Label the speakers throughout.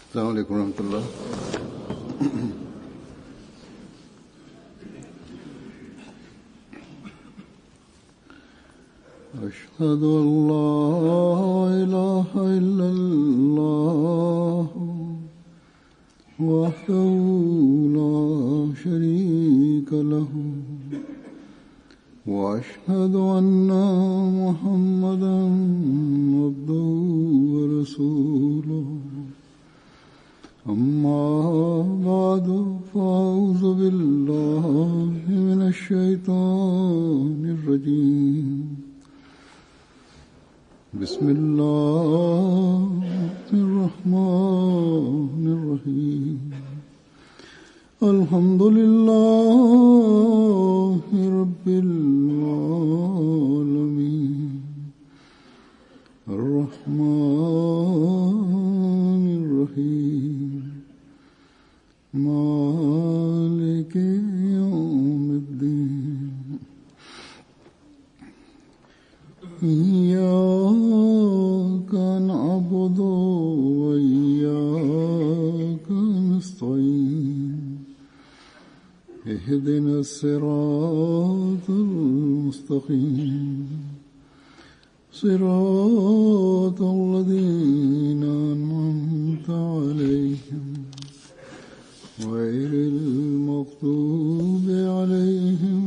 Speaker 1: السلام عليكم ورحمة الله. أشهد أن لا إله إلا الله وحده لا شريك له وأشهد أن محمدا عبده ورسوله. أما بعد فأعوذ بالله من الشيطان الرجيم. بسم الله الرحمن الرحيم. الحمد لله رب العالمين الرحمن الرحيم مالك يوم الدين. إياك نعبد وإياك نستعين. اهدنا الصراط المستقيم صراط الذين أنعمت عليهم غير المغضوب عليهم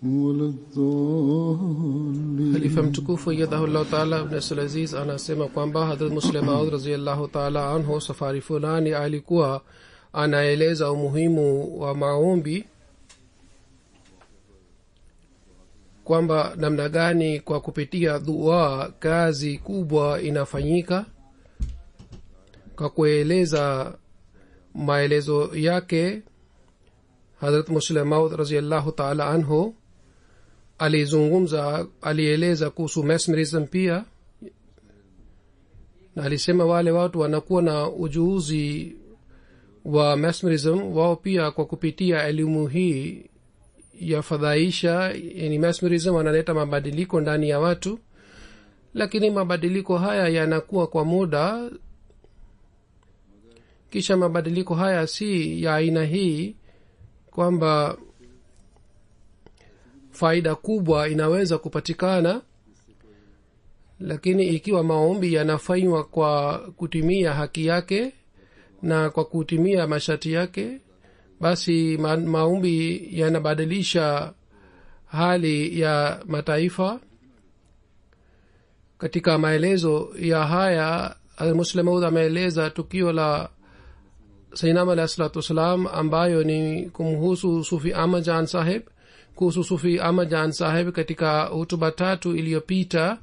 Speaker 1: ولا الضالين.
Speaker 2: Khalifa mtukufu yadahullah ta'ala ibn Aziz anasema kwamba Hazrat Muslim Maud radhiyallahu ta'ala anhu safari fulani alikuwa anaeleza umuhimu wa maombi, kwamba namna gani kwa kupitia dua kazi kubwa inafanyika. Kwa kueleza maelezo yake, Hazrat Muslim Maud radhiyallahu ta'ala anhu alieleza kuhusu mesmerism pia, na alisema wale watu wanakuwa na ujuzi wa mesmerism, wao pia kwa kupitia elimu hii ya fadhaisha, yani mesmerism, wanaleta mabadiliko ndani ya watu. Lakini mabadiliko haya yanakuwa kwa muda, kisha mabadiliko haya si ya aina hii kwamba faida kubwa inaweza kupatikana. Lakini ikiwa maombi yanafanywa kwa kutimia haki yake na kwa kutimia masharti yake, basi maombi yanabadilisha hali ya mataifa. Katika maelezo ya haya, Muslim Maud ameeleza tukio la Sayyidina alayhi salatu wasalam ambayo ni kumhusu Sufi Ahmad Jan Sahib. Kuhusu Sufi Ahmad Jan Sahib, katika hutuba 3 iliyopita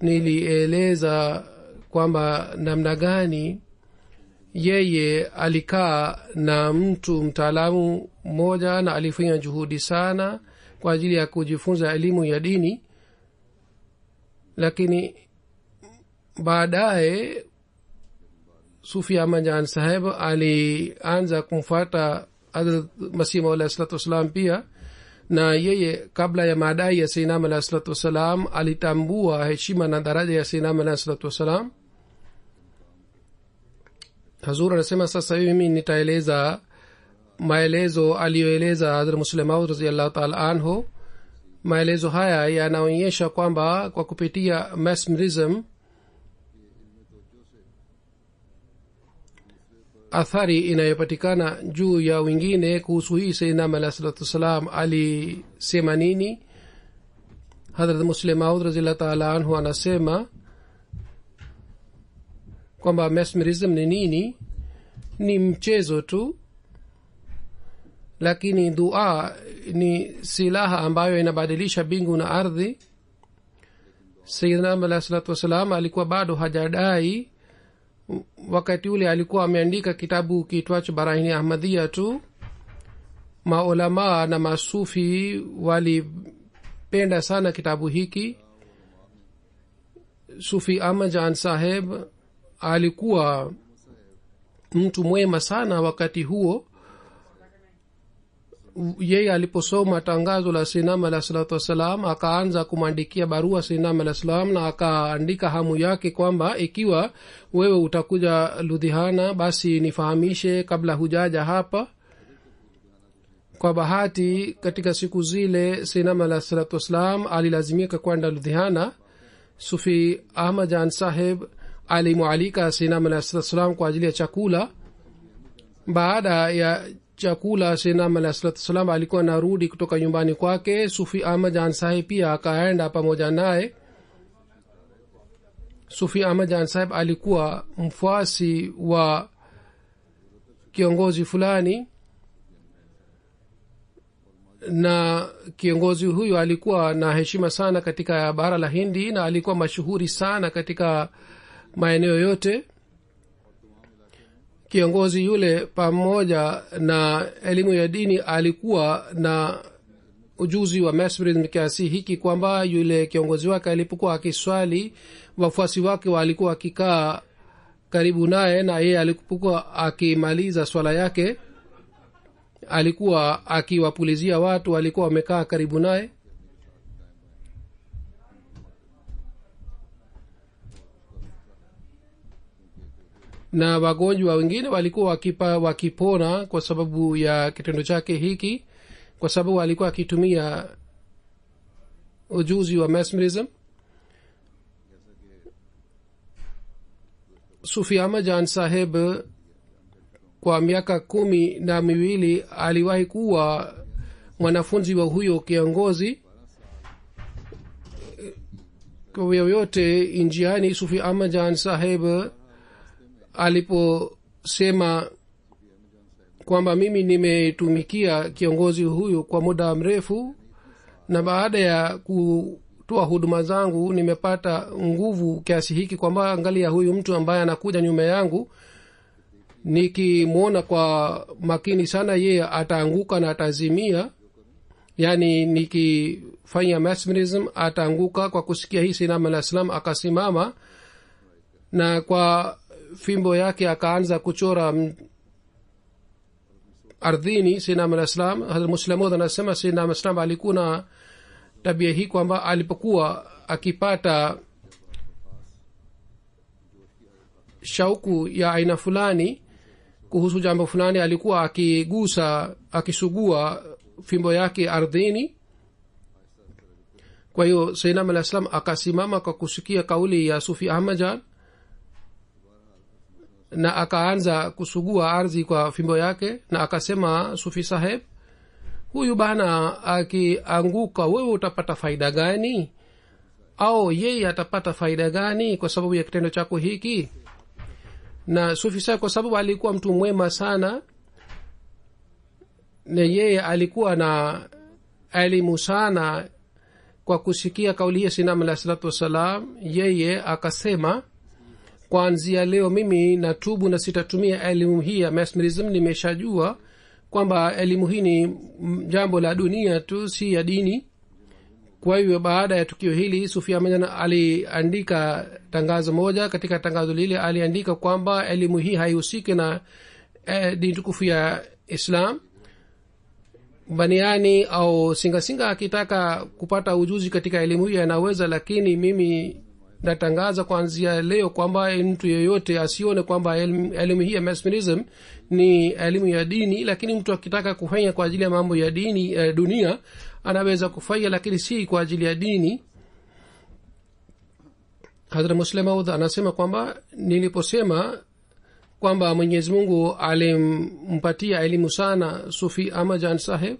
Speaker 2: nilieleza kwamba namna gani yeye alikaa na mtu mtaalamu mmoja na alifanya juhudi sana kwa ajili ya kujifunza elimu ya dini. Lakini baadaye Sufi Ahmad Jan Sahib alianza kumfuata Hazrat Masih Maud alayhi salatu wasalam pia, na yeye kabla ya madai ya Sayyidina alayhi salatu wasalam alitambua heshima na daraja ya Sayyidina alayhi salatu wasalam. Hazur anasema sasa mimi nitaeleza maelezo aliyoeleza Hazrat Muslim Maud radhiyallahu ta'ala anhu. Maelezo haya yanaonyesha kwamba kwa kupitia mesmerism athari inayopatikana juu ya wengine. Kuhusu hii Sayyidina alayhi salatu wasalam alisema nini? Hazrat Muslim Maud radhiyallahu ta'ala anhu anasema kwamba mesmerism ni nini? Ni mchezo tu, lakini dua ni silaha ambayo inabadilisha bingu na ardhi. Sayyidina alayhi salatu wasalam alikuwa bado hajadai. Wakati ule alikuwa ameandika kitabu kiitwacho Barahini Ahmadiyya tu. Maulama na masufi walipenda sana kitabu hiki. Sufi Ahmad Jan Sahib alikuwa mtu mwema sana wakati huo. yeye aliposoma tangazo la sinam alah salatu wassalam akaanza kumwandikia barua sinam alah salam na akaandika hamu yake kwamba ikiwa wewe utakuja ludhiana basi nifahamishe kabla hujaja hapa. kwa bahati katika siku zile sinam alah salatu wassalam alilazimika kwenda ludhiana. sufi ahmad jan saheb alimualika sinam alah salatu wassalam kwa ajili ya chakula. baada ya chakula sinam alah salatu wassalam alikuwa narudi kutoka nyumbani kwake. sufi ahmad jan saheb pia akaenda pamoja naye. sufi ahmad jan saheb alikuwa mfuasi wa kiongozi fulani na kiongozi huyo alikuwa na heshima sana katika bara la Hindi na alikuwa mashuhuri sana katika maeneo yote. kiongozi yule pamoja na elimu ya dini alikuwa na ujuzi wa mesmerism kiasi hiki kwamba yule kiongozi wake alipokuwa akiswali wafuasi wake walikuwa akikaa karibu naye na yeye alipokuwa akimaliza swala yake alikuwa akiwapulizia watu walikuwa wamekaa karibu naye. na wagonjwa wengine walikuwa wakipona kwa sababu ya kitendo chake hiki, kwa sababu alikuwa akitumia ujuzi wa mesmerism. sufi ahmad jan saheb kwa miaka 12 aliwahi kuwa mwanafunzi wa huyo kiongozi. kwa yoyote njiani sufi ahmad jan saheb aliposema kwamba mimi nimetumikia kiongozi huyu kwa muda mrefu na baada ya kutoa huduma zangu nimepata nguvu kiasi hiki kwamba angalia huyu mtu ambaye anakuja nyuma yangu nikimwona kwa makini sana yeye ataanguka na atazimia, yani nikifanya mesmerism ataanguka. kwa kusikia hii sinam alah salam akasimama na kwa fimbo yake akaanza kuchora ardhini sinam alah salam. Hazrat muslimud anasema sinam alah salam alikuwa na tabia hii kwamba alipokuwa akipata shauku ya aina fulani kuhusu jambo fulani alikuwa akisugua fimbo yake ardhini. kwa hiyo sinam alah salam akasimama kwa kusikia kauli ya sufi ahmad jan na akaanza kusugua ardhi kwa fimbo yake na akasema, sufi saheb, huyu bana akianguka wewe utapata faida gani au yeye atapata faida gani kwa sababu ya kitendo chako hiki? na sufi saheb kwa sababu alikuwa mtu mwema sana na yeye alikuwa na elimu sana, kwa kusikia kauli ya sinam alah salatu wassalam yeye akasema, kuanzia leo mimi natubu na sitatumia elimu hii ya mesmerism. nimeshajua kwamba elimu hii ni jambo la dunia tu, si ya dini. kwa hiyo baada ya tukio hili sufi ahmad aliandika tangazo moja. katika tangazo lile aliandika kwamba elimu hii haihusiki na dini tukufu ya islam. baniani au singasinga akitaka kupata ujuzi katika elimu hii anaweza, lakini mimi natangaza kuanzia leo kwamba mtu yeyote asione kwamba elimu hii ya mesmerism ni elimu ya dini, lakini mtu akitaka kufanya kwa ajili ya mambo ya dini dunia anaweza kufanya, lakini si kwa ajili ya dini. Hazrat Muslim Maud anasema kwamba niliposema kwamba Mwenyezi Mungu alimpatia elimu sana sufi ahmad jan saheb,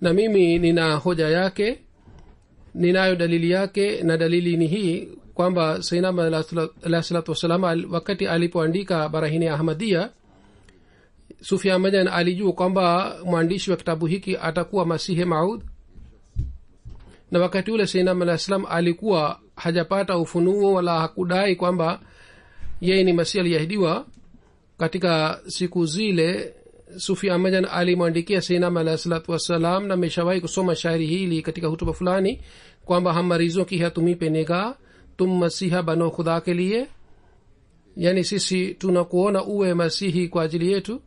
Speaker 2: na mimi nina hoja yake, ninayo dalili yake, na dalili ni hii kwamba sayyidina alayhi salatu wasalam wakati alipoandika barahini ahmadia, sufi ahmad jan alijua kwamba mwandishi wa kitabu hiki atakuwa masihi maud, na wakati ule sayyidina alayhi salam alikuwa hajapata ufunuo wala hakudai kwamba yeye ni masihi aliyeahidiwa. katika siku zile sufi ahmad jan alimwandikia sayyidina alayhi salatu wasalam, na ameshawahi kusoma shairi hili katika hutuba fulani kwamba hum marizon ki hai tumhi pe nigaah tum masiha bano khuda ke liye, yani sisi tunakuona uwe masihi kwa ajili yetu.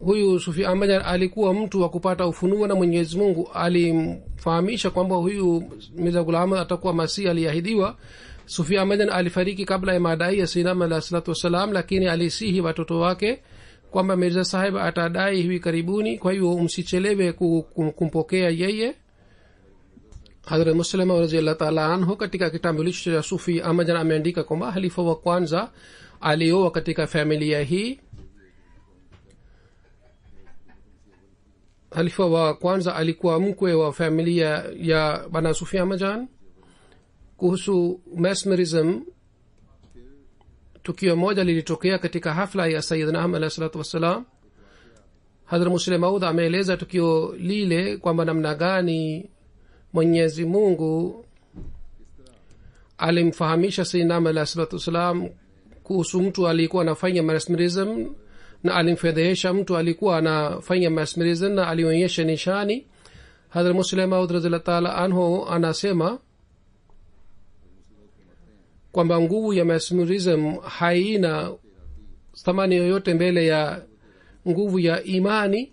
Speaker 2: huyu sufi ahmad alikuwa mtu wa kupata ufunuo na mwenyezi mungu alimfahamisha kwamba huyu mirza ghulam ahmad atakuwa masihi aliahidiwa. sufi ahmad alifariki kabla ya madai ya sayyidina alayhi salatu wassalam, lakini alisihi watoto wake kwamba mirza sahib atadai hivi karibuni, kwa hiyo msichelewe kumpokea yeye. Hazrat Muslim radhiyallahu ta'ala anhu katika kitambulisho cha sufi ahmad ameandika kwamba halifa wa kwanza alioa katika familia hii. halifa wa kwanza alikuwa mkwe wa familia ya bana sufi ahmad. Kuhusu mesmerism, tukio moja lilitokea katika hafla ya sayyidina ahmad alayhi salatu wassalam. Hazrat Muslim Maud ameeleza tukio lile kwamba namna gani mwenyezi mungu alimfahamisha sayyidina ahmad alayhi salatu wassalam kuhusu mtu alikuwa anafanya mesmerism, na alimfedhehesha mtu alikuwa anafanya mesmerism na alionyesha nishani. Hazrat Muslim Maud radhiyallahu ta'ala anhu anasema kwamba nguvu ya mesmerism haina thamani yoyote mbele ya nguvu ya imani,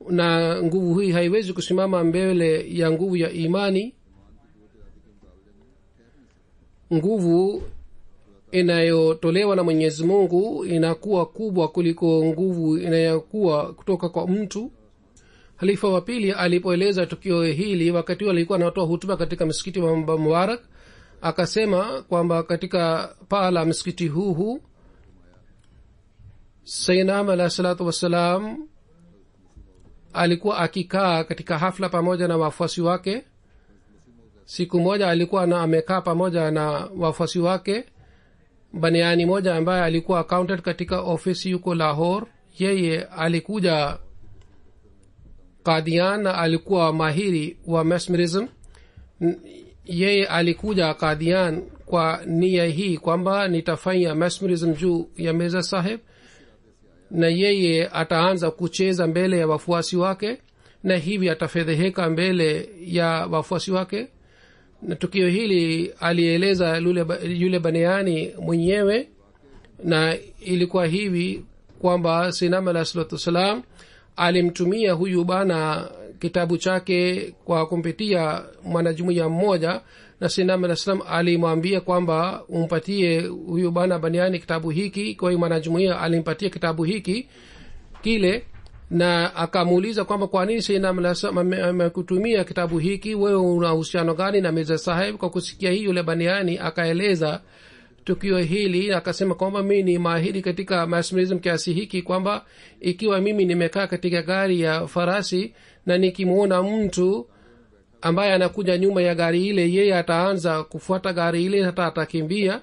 Speaker 2: na nguvu hii haiwezi kusimama mbele ya nguvu ya imani. Nguvu inayotolewa na mwenyezi mungu inakuwa kubwa kuliko nguvu inayokuwa kutoka kwa mtu. Halifa wa pili alipoeleza tukio hili wakati alikuwa anatoa hutuba katika msikiti wa Mubarak, akasema kwamba katika paa la msikiti huu sayyidina ahmad alayhi salatu wassalam alikuwa akikaa katika hafla pamoja na wafuasi wake. Siku moja alikuwa amekaa pamoja na wafuasi wake. baniani moja ambaye alikuwa accountant katika ofisi yuko Lahore, yeye alikuja Qadian na alikuwa mahiri wa mesmerism. Yeye alikuja Qadian kwa nia hii kwamba nitafanya mesmerism juu ya Mirza Sahib, na yeye ataanza kucheza mbele ya wafuasi wake na hivi atafedheheka mbele ya wafuasi wake. Na tukio hili alieleza yule baniani mwenyewe, na ilikuwa hivi kwamba sayyidina alayhi salatu wassalam alimtumia huyu bana kitabu chake kwa kumpitia mwanajumuiya mmoja, na sayyidina alayhi salam alimwambia kwamba umpatie huyu bana baniani kitabu hiki. Kwa hiyo mwanajumuiya alimpatia kitabu hiki kile, na akamuuliza kwamba kwa nini sayyidina alayhi salam amekutumia kitabu hiki, wewe una uhusiano gani na Mirza Sahib? Kwa kusikia hii yule baniani akaeleza tukio hili, akasema kwamba mimi ni mahiri katika mesmerism kiasi hiki kwamba ikiwa mimi nimekaa katika gari ya farasi na nikimuona mtu ambaye anakuja nyuma ya gari ile, yeye ataanza kufuata gari ile hata atakimbia,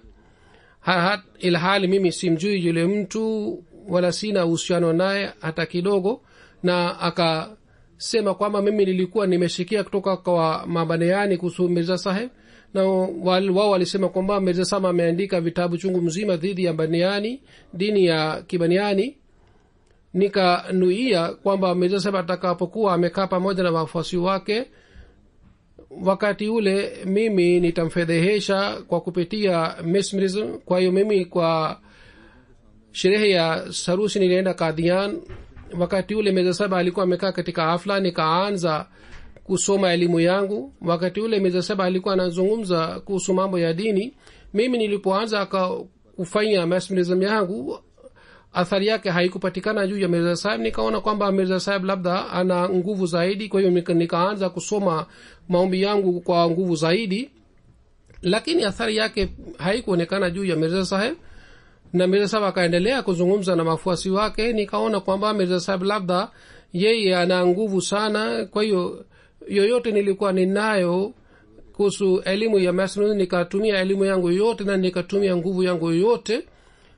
Speaker 2: ilhali mimi simjui yule mtu wala sina uhusiano naye hata kidogo. Na akasema kwamba mimi nilikuwa nimesikia kutoka kwa mabaniani kuhusu Mirza Sahib, na wao walisema kwamba Mirza Sahib ameandika vitabu chungu mzima dhidi ya baniani, dini ya kibaniani. Nikanuia kwamba Mirza Sahib atakapokuwa amekaa pamoja na wafuasi wake, wakati ule mimi nitamfedhehesha kwa kupitia mesmerism. Kwa hiyo mimi kwa sherehe ya sarusi nilienda Qadian. Wakati ule Mirza Sahib alikuwa amekaa katika hafla, nikaanza kusoma elimu yangu. Wakati ule Mirza Sahib alikuwa anazungumza kuhusu mambo ya dini. Mimi nilipoanza kufanya mesmerism yangu, athari yake haikupatikana juu ya Mirza Sahib. Nikaona kwamba Mirza Sahib labda ana nguvu zaidi, kwa hiyo nikaanza kusoma maombi yangu kwa nguvu zaidi, lakini athari yake haikuonekana juu ya Mirza Sahib. Na Mirza Sahib akaendelea kuzungumza na mafuasi wake. Nikaona kwamba Mirza Sahib labda yeye ana nguvu sana, kwa hiyo yoyote nilikuwa ninayo kuhusu elimu ya mesmerism nikatumia elimu yangu yote na nikatumia nguvu yangu yote.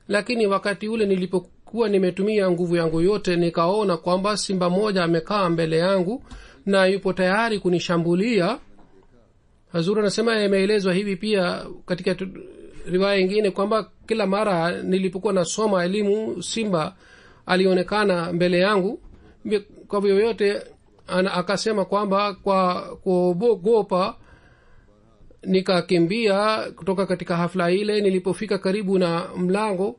Speaker 2: Lakini wakati ule nilipokuwa nimetumia nguvu yangu yote, nikaona kwamba simba moja amekaa mbele yangu na yupo tayari kunishambulia. Hazur anasema imeelezwa hivi pia katika riwaya nyingine kwamba kila mara nilipokuwa nasoma elimu, simba alionekana mbele yangu. Kwa hivyo yote akasema kwamba kwa kuogopa nikakimbia kutoka katika hafla ile. Nilipofika karibu na mlango,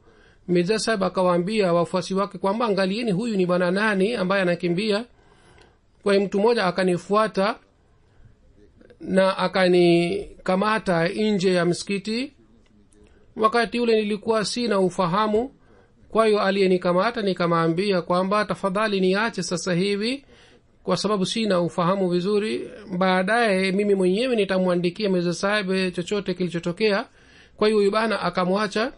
Speaker 2: mirza sahib akawaambia wafuasi wake kwamba angalieni huyu ni bwana nani ambaye anakimbia. kwa mtu mmoja akanifuata na akanikamata nje ya msikiti. wakati ule nilikuwa sina ufahamu, kwa hiyo aliyenikamata nikamwambia kwamba tafadhali niache sasa hivi kwa sababu sina ufahamu vizuri, baadaye mimi mwenyewe nitamwandikia mirza sahib chochote kilichotokea. kwa hiyo huyu bana akamwacha.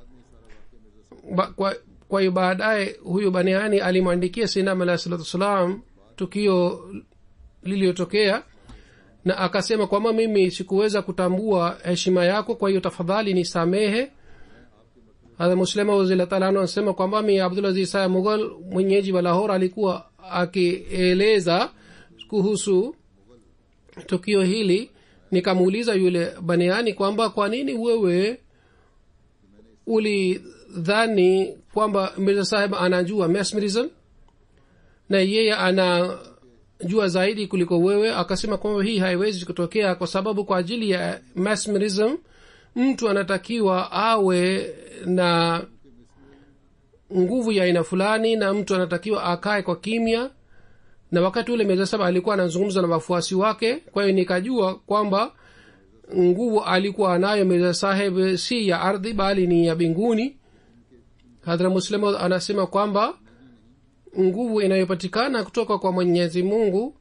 Speaker 2: kwa hiyo baadaye huyu baniani alimwandikia sayyidina alayhi salatu wasalam tukio lililotokea na akasema kwamba mimi sikuweza kutambua heshima yako, kwa hiyo tafadhali nisamehe. hadha muslima radhiyallahu anhu anasema kwamba mimi Abdul Aziz Sahib Mughal mwenyeji wa Lahore alikuwa akieleza kuhusu tukio hili. nikamuuliza yule baniani kwamba kwa nini wewe ulidhani kwamba Mirza Sahib anajua mesmerism na yeye anajua zaidi kuliko wewe? akasema kwamba hii haiwezi kutokea kwa sababu kwa ajili ya mesmerism mtu anatakiwa awe na nguvu ya aina fulani na mtu anatakiwa akae kwa kimya. na wakati ule Mirza Sahib alikuwa anazungumza na wafuasi wake, kwa hiyo nikajua kwamba nguvu alikuwa anayo Mirza Sahib si ya ardhi bali ni ya binguni. hadhra Muslim anasema kwamba nguvu inayopatikana kutoka kwa Mwenyezi Mungu,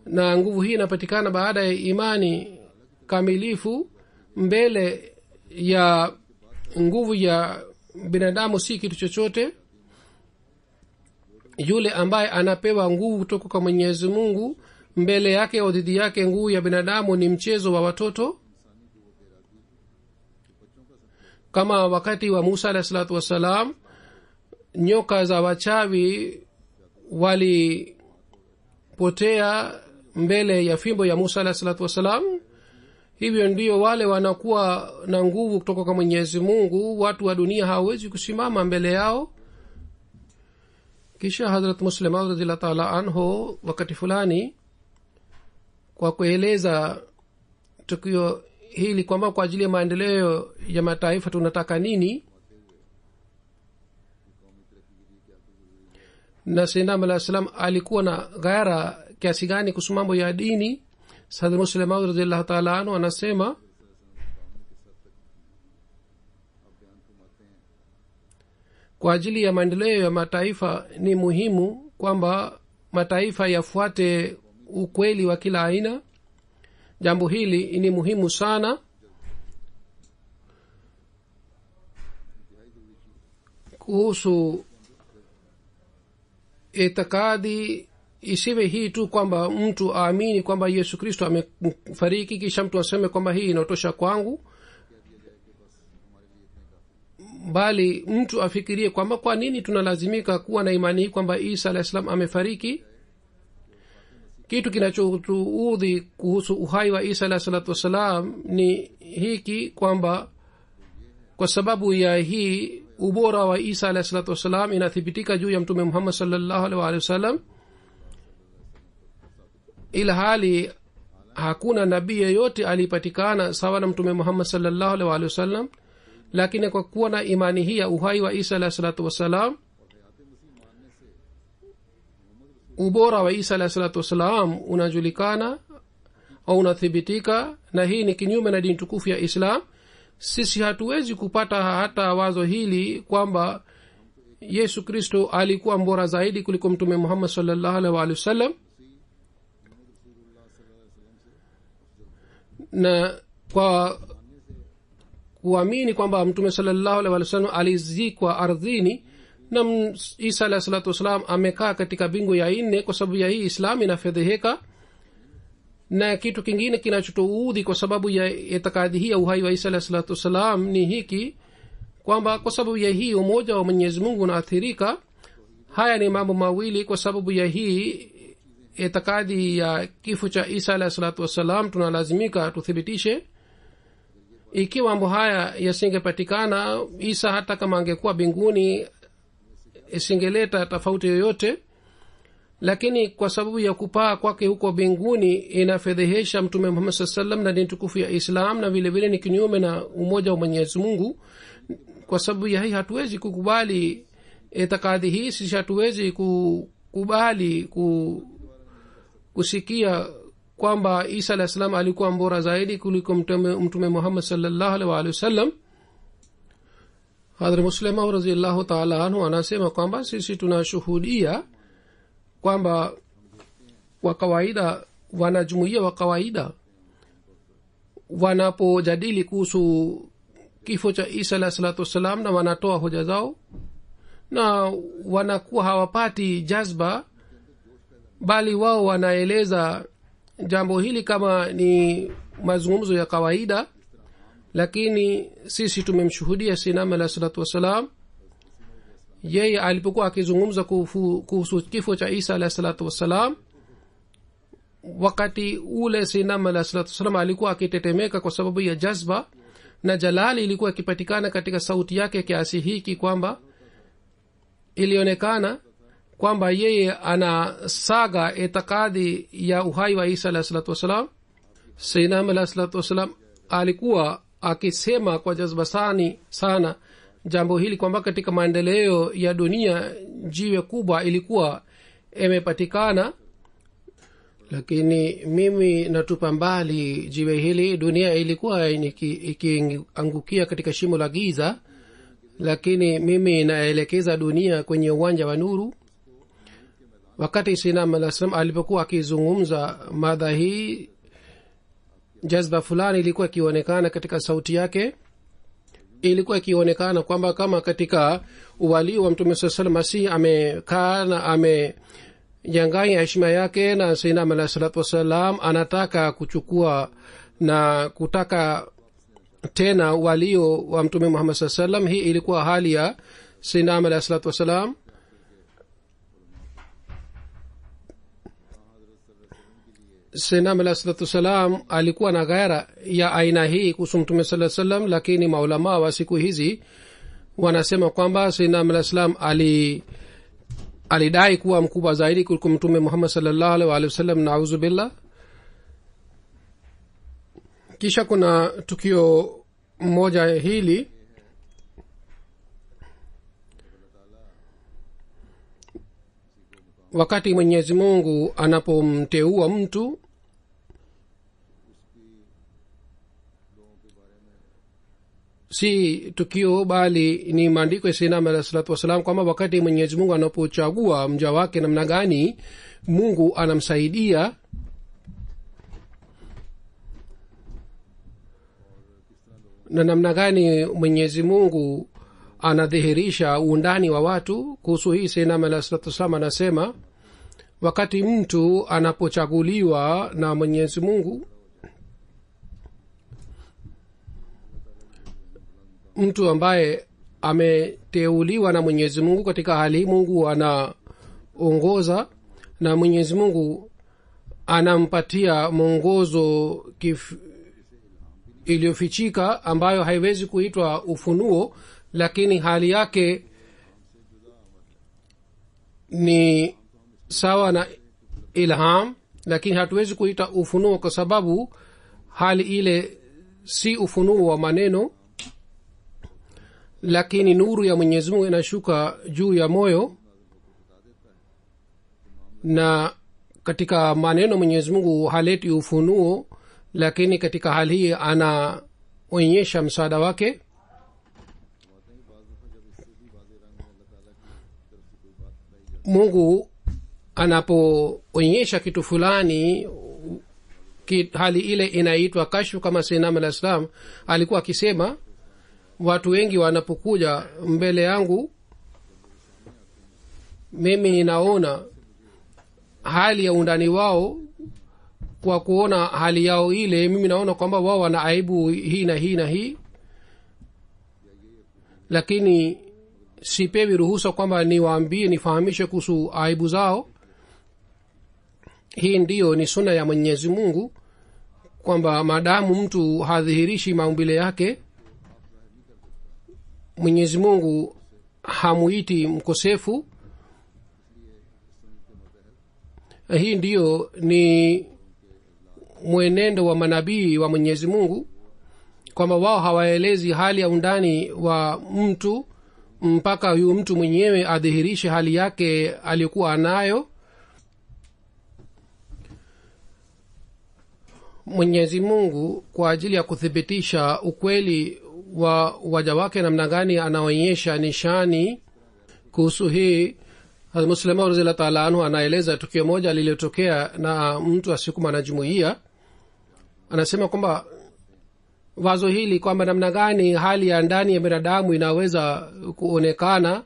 Speaker 2: na nguvu hii inapatikana baada ya imani kamilifu, mbele ya nguvu ya binadamu si kitu chochote. yule ambaye anapewa nguvu kutoka kwa Mwenyezi Mungu, mbele yake au dhidi yake nguvu ya binadamu ni mchezo wa watoto. kama wakati wa Musa alayhi salatu wasalam nyoka za wachawi walipotea mbele ya fimbo ya Musa alayhi salatu wasalam, hivyo ndio wale wanakuwa na nguvu kutoka kwa Mwenyezi Mungu, watu wa dunia hawawezi kusimama mbele yao. kisha Hazrat Muslim radhiyallahu ta'ala anhu wakati fulani kwa kueleza tukio hili kwamba kwa ajili ya maendeleo ya mataifa tunataka nini, na Sayyidina Alayhi Salam alikuwa na ghaira kiasi gani kuhusu mambo ya dini. Hazrat Muslim radhiyallahu ta'ala anhu anasema kwa ajili ya maendeleo ya mataifa ni muhimu kwamba mataifa yafuate ukweli wa kila aina. jambo hili ni muhimu sana. kuhusu itikadi, isiwe hii tu kwamba mtu aamini kwamba Yesu Kristo amefariki kisha mtu aseme kwamba hii inatosha kwangu, bali mtu afikirie kwamba kwa nini tunalazimika kuwa na imani hii kwamba Isa alayhi salam amefariki. kitu kinachotuudhi kuhusu uhai wa Isa alayhi salatu wasalam ni hiki kwamba kwa sababu ya hii ubora wa Isa alayhi salatu wasalam inathibitika juu ya Mtume Muhammad sallallahu alaihi wasallam, ila hali hakuna nabii yeyote alipatikana sawa na Mtume Muhammad sallallahu alaihi wasallam. lakini kwa kuwa na imani hii ya uhai wa Isa alayhi salatu wasalam, ubora wa Isa alayhi salatu wasalam unajulikana au unathibitika, na hii ni kinyume na dini tukufu ya Islam. sisi hatuwezi kupata hata wazo hili kwamba Yesu Kristo alikuwa mbora zaidi kuliko Mtume Muhammad sallallahu alaihi wasallam. na kwa kuamini kwamba Mtume sallallahu alaihi wasallam alizikwa ardhini na Isa alayhi salatu wasalam amekaa katika bingu ya nne, kwa sababu ya hii Islam inafedheheka. na kitu kingine kinachotuudhi kwa sababu ya itikadi hii ya uhai wa Isa alayhi salatu wasalam ni hiki kwamba kwa sababu ya hii umoja wa Mwenyezi Mungu unaathirika. haya ni mambo mawili. kwa sababu ya hii itikadi ya kifo cha Isa alayhi salatu wasalam tunalazimika tuthibitishe. ikiwa mambo haya yasingepatikana, Isa hata kama angekuwa binguni isingeleta tofauti yoyote, lakini kwa sababu ya kupaa kwake huko binguni inafedhehesha Mtume Muhammad sallallahu alaihi wasallam na dini tukufu ya Islam, na vile vile ni kinyume na umoja wa Mwenyezi Mungu. kwa sababu ya hii hatuwezi kukubali itikadi hii. Sisi hatuwezi kukubali kusikia kwamba isa alah salam alikuwa mbora zaidi kuliko mtume muhammad sallallahu alaihi wasallam. hadhrat muslima radhiyallahu ta'ala anhu anasema kwamba sisi tunashuhudia kwamba wa kawaida wanajumuia wa kawaida wanapojadili kuhusu kifo cha isa alah salatu wassalam na wanatoa hoja zao na wanakuwa hawapati jazba, bali wao wanaeleza jambo hili kama ni mazungumzo ya kawaida. Lakini sisi tumemshuhudia sinam alah salatu wassalam, yeye alipokuwa akizungumza kuhusu kifo cha isa alah salatu wassalam, wakati ule sinam alah salatu wassalam alikuwa akitetemeka kwa sababu ya jazba, na jalali ilikuwa ikipatikana katika sauti yake kiasi hiki kwamba ilionekana kwamba yeye anasaga itikadi ya uhai wa isa alah salatu wassalam. sinam alah salatu wassalam alikuwa akisema kwa jazba sana jambo hili kwamba katika maendeleo ya dunia jiwe kubwa ilikuwa imepatikana, lakini mimi natupa mbali jiwe hili. Dunia ilikuwa ikiangukia katika shimo la giza, lakini mimi naelekeza dunia kwenye uwanja wa nuru. wakati sinam alah salam alipokuwa akizungumza mada hii, jazba fulani ilikuwa ikionekana katika sauti yake. Ilikuwa ikionekana kwamba kama katika uwalii wa mtume saa salam masihi amekaa na amejanganya heshima yake, na sinam alah salatu wassalam anataka kuchukua na kutaka tena uwalio wa mtume muhammad saa salam. hii ilikuwa hali ya sinam alah salatu wassalam. sinam alah salatu wassalam alikuwa na ghaira ya aina hii kuhusu mtume saa salam, lakini maulamaa wa siku hizi wanasema kwamba sinam alah salam alidai kuwa mkubwa zaidi kuliko mtume muhammad sallallahu alaihi wasallam, nauzu billah. kisha kuna tukio moja hili, wakati mwenyezi mungu anapomteua mtu, si tukio bali ni maandiko ya sinam alah salatu wassalam kwamba wakati mwenyezi mungu anapochagua mja wake namna gani mungu anamsaidia, na namna gani mwenyezi mungu anadhihirisha uundani wa watu. kuhusu hii sinam alah salatu wassalam anasema wakati mtu anapochaguliwa na mwenyezi mungu, mtu ambaye ameteuliwa na mwenyezi mungu, katika hali mungu anaongoza na mwenyezi mungu anampatia mwongozo iliyofichika ambayo haiwezi kuitwa ufunuo, lakini hali yake ni sawa na ilham, lakini hatuwezi kuita ufunuo kwa sababu hali ile si ufunuo wa maneno, lakini nuru ya mwenyezi mungu inashuka juu ya moyo, na katika maneno mwenyezi mungu haleti ufunuo, lakini katika hali hii anaonyesha msaada wake. mungu anapoonyesha kitu fulani, hali ile inaitwa kashfu. kama sinam alah salam alikuwa akisema, watu wengi wanapokuja mbele yangu mimi ninaona hali ya undani wao. kwa kuona hali yao ile, mimi naona kwamba wao wana aibu hii na hii na hii, lakini sipewi ruhusa kwamba niwaambie, nifahamishe kuhusu aibu zao. hii ndiyo ni suna ya mwenyezi mungu, kwamba maadamu mtu hadhihirishi maumbile yake, mwenyezi mungu hamuiti mkosefu. hii ndiyo ni mwenendo wa manabii wa mwenyezi mungu, kwamba wao hawaelezi hali ya undani wa mtu mpaka huyu mtu mwenyewe adhihirishe hali yake aliyokuwa anayo. Mwenyezi Mungu kwa ajili ya kuthibitisha ukweli wa waja wake namna gani anaonyesha nishani kuhusu hii. Muslima radhiyallahu ta'ala anhu anaeleza tukio moja lililotokea na mtu asiyekuwa mwanajumuiya. Anasema kwamba wazo hili kwamba namna gani hali ya ndani ya binadamu inaweza kuonekana,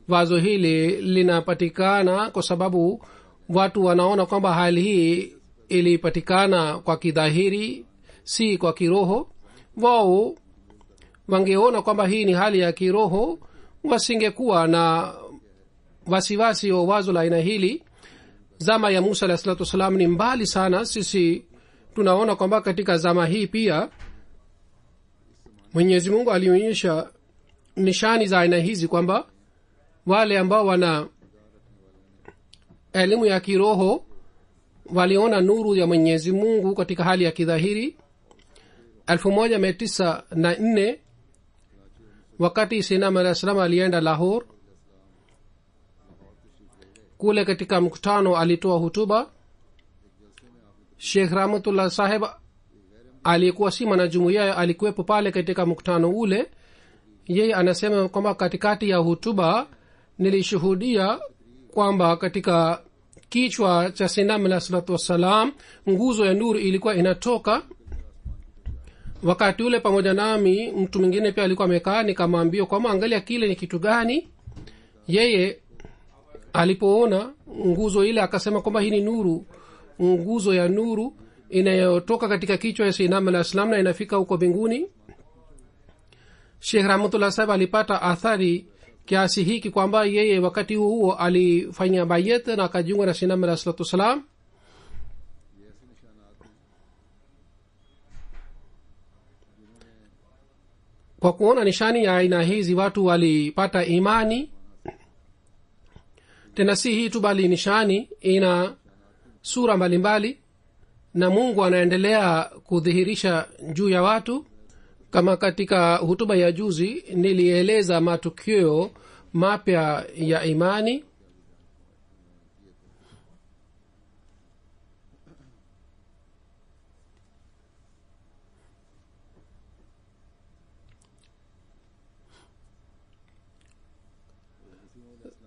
Speaker 2: wazo hili linapatikana kwa sababu watu wanaona kwamba hali hii ilipatikana kwa kidhahiri, si kwa kiroho. Wao wangeona kwamba hii ni hali ya kiroho, wasingekuwa na wasiwasi wa wazo la aina hili. Zama ya Musa alayhi salatu wasalam ni mbali sana. Sisi tunaona kwamba katika zama hii pia Mwenyezi Mungu alionyesha nishani za aina hizi, kwamba wale ambao wana elimu ya kiroho waliona nuru ya Mwenyezi Mungu katika hali ya kidhahiri. 1904 wakati Sayyidina alayhi salam alienda Lahore, kule katika mkutano alitoa hutuba. Sheikh Rahmatullah Saheb alikuwa si mwanajumuiya, alikuwepo pale katika mkutano ule. Yeye anasema kwamba katikati ya hutuba nilishuhudia kwamba katika kichwa cha Sayyidina alayhi salatu wassalam nguzo ya nuru ilikuwa inatoka. Wakati ule pamoja nami mtu mwingine pia alikuwa amekaa, nikamwambia kwamba angalia kile ni kitu gani. Yeye alipoona nguzo ile akasema kwamba hii ni nuru, nguzo ya nuru inayotoka katika kichwa ya Sayyidina alayhi salam na inafika huko mbinguni. Sheikh Rahmatullah Sahib alipata athari kiasi hiki kwamba yeye wakati huo alifanya bayat na akajiunga na Sayyidina alayhi salatu wasalam. Kwa kuona nishani ya aina hizi watu walipata imani. Tena si hii tu bali nishani ina sura mbalimbali na Mungu anaendelea kudhihirisha juu ya watu. Kama katika hutuba ya juzi nilieleza matukio mapya ya imani.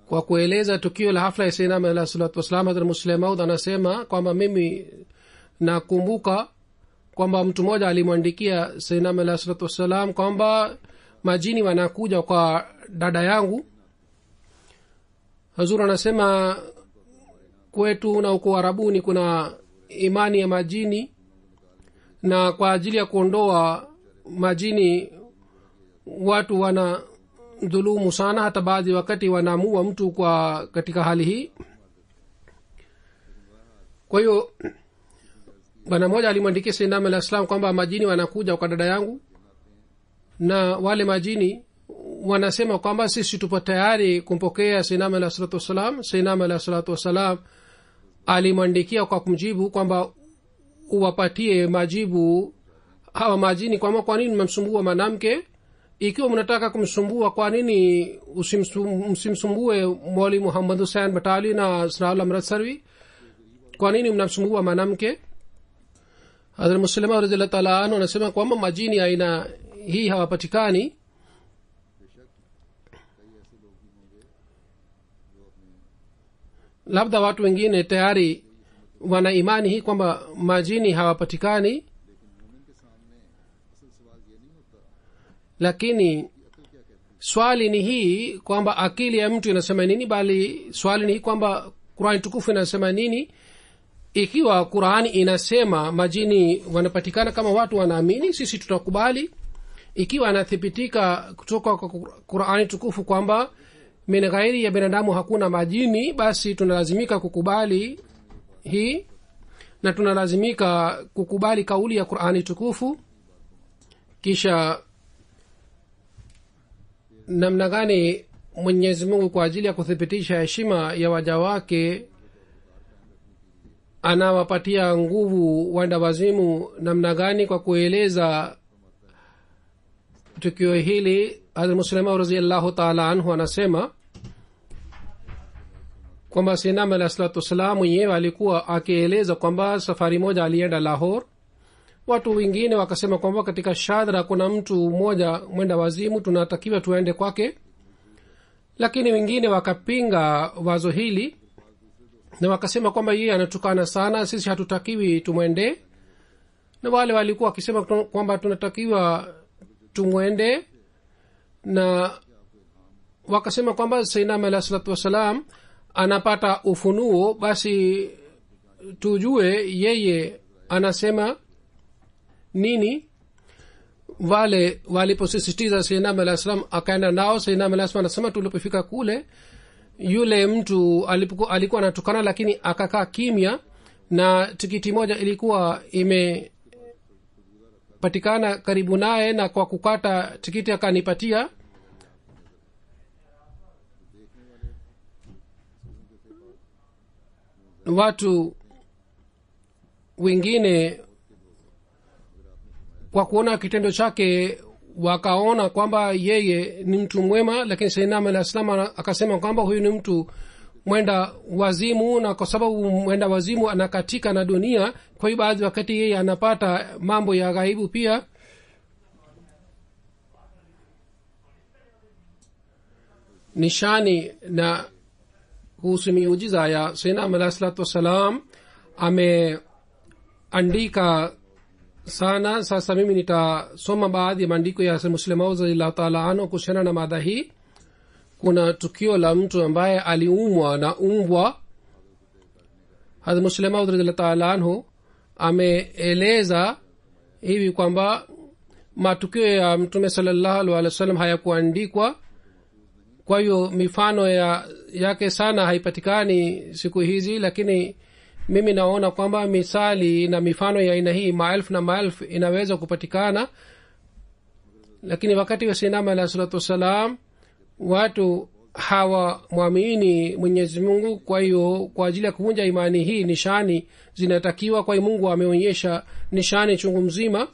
Speaker 2: Kwa kueleza tukio la hafla ya Sayyidina alayhi salatu wasallam, Hazrat Muslim Maud anasema kwamba mimi nakumbuka kwamba mtu mmoja alimwandikia Sayyidina alayhi salatu wasallam kwamba majini wanakuja kwa dada yangu. Hazur anasema kwetu na uko Arabuni kuna imani ya majini, na kwa ajili ya kuondoa majini watu wana dhulumu sana, hata baadhi wakati wanaamua mtu kwa katika hali hii. Kwa hiyo bwana mmoja alimwandikia Sayyidina alayhi salam kwamba majini wanakuja kwa dada yangu, na wale majini wanasema kwamba sisi tupo tayari kumpokea Sayyidina alayhi salatu wasalam. Sayyidina alayhi salatu wasalam alimwandikia kwa kumjibu kwamba uwapatie majibu hawa majini kwamba kwa nini mmemsumbua mwanamke. Ikiwa mnataka kumsumbua, kwa nini msimsumbue Mwalimu Muhammad Hussain Batali na Sarala Amritsarwi? Kwa nini mnamsumbua mwanamke? Hazrat Muslima radhiyallahu ta'ala anhu anasema kwamba majini aina hii hawapatikani. Labda watu wengine tayari wana imani hii kwamba majini hawapatikani, lakini swali ni hii kwamba akili ya mtu inasema nini, bali swali ni hii kwamba Qur'an tukufu inasema nini. Ikiwa Qur'an inasema majini wanapatikana kama watu wanaamini, sisi tutakubali. Ikiwa anathibitika kutoka kwa Qur'an tukufu kwamba min ghairi ya binadamu hakuna majini, basi tunalazimika kukubali hii, na tunalazimika kukubali kauli ya Qur'an tukufu. Kisha namna gani Mwenyezi Mungu kwa ajili ya kuthibitisha heshima ya waja wake anawapatia nguvu wanda wazimu namna gani, kwa kueleza tukio hili Hazrat Muslima radhiyallahu ta'ala anhu anasema kwamba Sayyidina alayhi salatu wasalam mwenyewe alikuwa akieleza kwamba safari moja alienda Lahore. Watu wengine wakasema kwamba katika Shadra kuna mtu mmoja mwenda wazimu, tunatakiwa tuende kwake, lakini wengine wakapinga wazo hili na wakasema kwamba yeye anatukana sana, sisi hatutakiwi tumwende. Na wale walikuwa wakisema kwamba tunatakiwa tumwende, na wakasema kwamba Sayyidina alayhi salatu wasalam anapata ufunuo, basi tujue yeye anasema nini. Wale waliposisitiza Sayyidina alayhi salam akaenda nao. Sayyidina alayhi salam anasema tulipofika kule, yule mtu alikuwa anatukana, lakini akakaa kimya, na tikiti moja ilikuwa imepatikana karibu naye, na kwa kukata tikiti akanipatia. Watu wengine kwa kuona kitendo chake wakaona kwamba yeye ni mtu mwema, lakini Sayyidina alayhi salam akasema kwamba huyu ni mtu mwenda wazimu, na kwa sababu mwenda wazimu anakatika na dunia, kwa hiyo baadhi wakati yeye anapata mambo ya ghaibu pia. Nishani na kuhusu miujiza ya Sayyidina alayhi salatu wasalam ameandika sana. Sasa mimi nitasoma baadhi ya maandiko ya Muslim Maud radhiyallahu ta'ala anhu kuhusiana na mada hii. Kuna tukio la mtu ambaye aliumwa na umbwa. Hazrat Muslim Maud radhiyallahu ta'ala anhu ameeleza hivi kwamba matukio ya Mtume sallallahu alaihi wasallam hayakuandikwa, kwa hiyo mifano yake sana haipatikani siku hizi, lakini mimi naona kwamba misali na mifano ya aina hii maelfu na maelfu inaweza kupatikana. Lakini wakati wa Sayyidina alayhi salatu wasalam watu hawamwamini Mwenyezi Mungu, kwa hiyo kwa ajili ya kuvunja imani hii nishani zinatakiwa. Kwa hiyo Mungu ameonyesha nishani chungu mzima,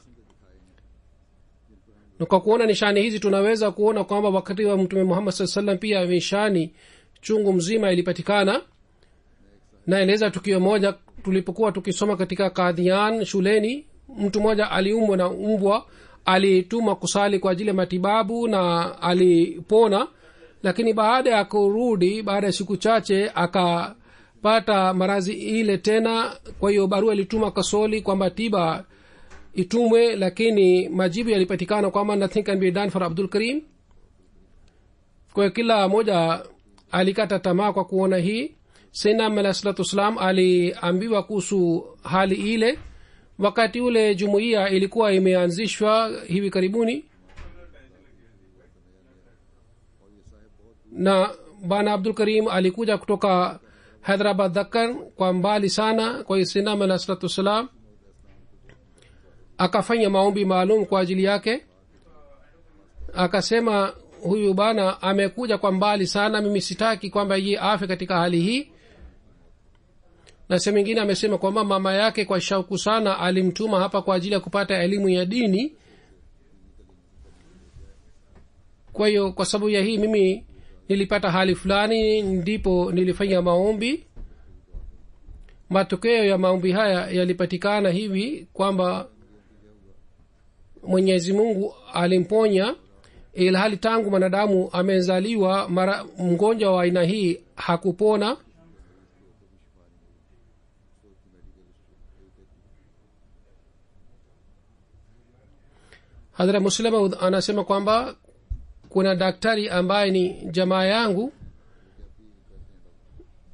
Speaker 2: na kwa kuona nishani hizi tunaweza kuona kwamba wakati wa Mtume Muhammad sallallahu alaihi wasallam pia nishani chungu mzima ilipatikana. Naeleza tukio moja tulipokuwa tukisoma katika Qadian shuleni. Mtu mmoja aliumwa na umbwa, alituma kusali kwa ajili ya matibabu na alipona, lakini baada ya kurudi baada ya siku chache akapata maradhi ile tena. Kwa hiyo barua ilituma kasoli kwamba tiba itumwe, lakini majibu yalipatikana kwamba nothing can be done for Abdul Karim. Kwa kila moja alikata tamaa kwa kuona hii. Sayyidina alayhi salatu wasalam aliambiwa kuhusu hali ile. Wakati ule jumuiya ilikuwa imeanzishwa hivi karibuni, na bana Abdul Karim alikuja kutoka Hyderabad Dakar kwa mbali sana. Kwa hiyo Sayyidina alayhi salatu wasalam akafanya maombi maalum kwa ajili yake. Akasema huyu bana amekuja kwa mbali sana, mimi sitaki kwamba yeye afe katika hali hii. Na sehemu nyingine amesema kwamba mama yake kwa shauku sana alimtuma hapa kwa ajili ya kupata elimu ya dini. Kwa hiyo kwa sababu ya hii mimi nilipata hali fulani, ndipo nilifanya maombi. Matokeo ya maombi haya yalipatikana hivi kwamba Mwenyezi Mungu alimponya, ilhali tangu mwanadamu amezaliwa mgonjwa wa aina hii hakupona. Hadhrat Muslim anasema kwamba kuna daktari ambaye ni jamaa yangu,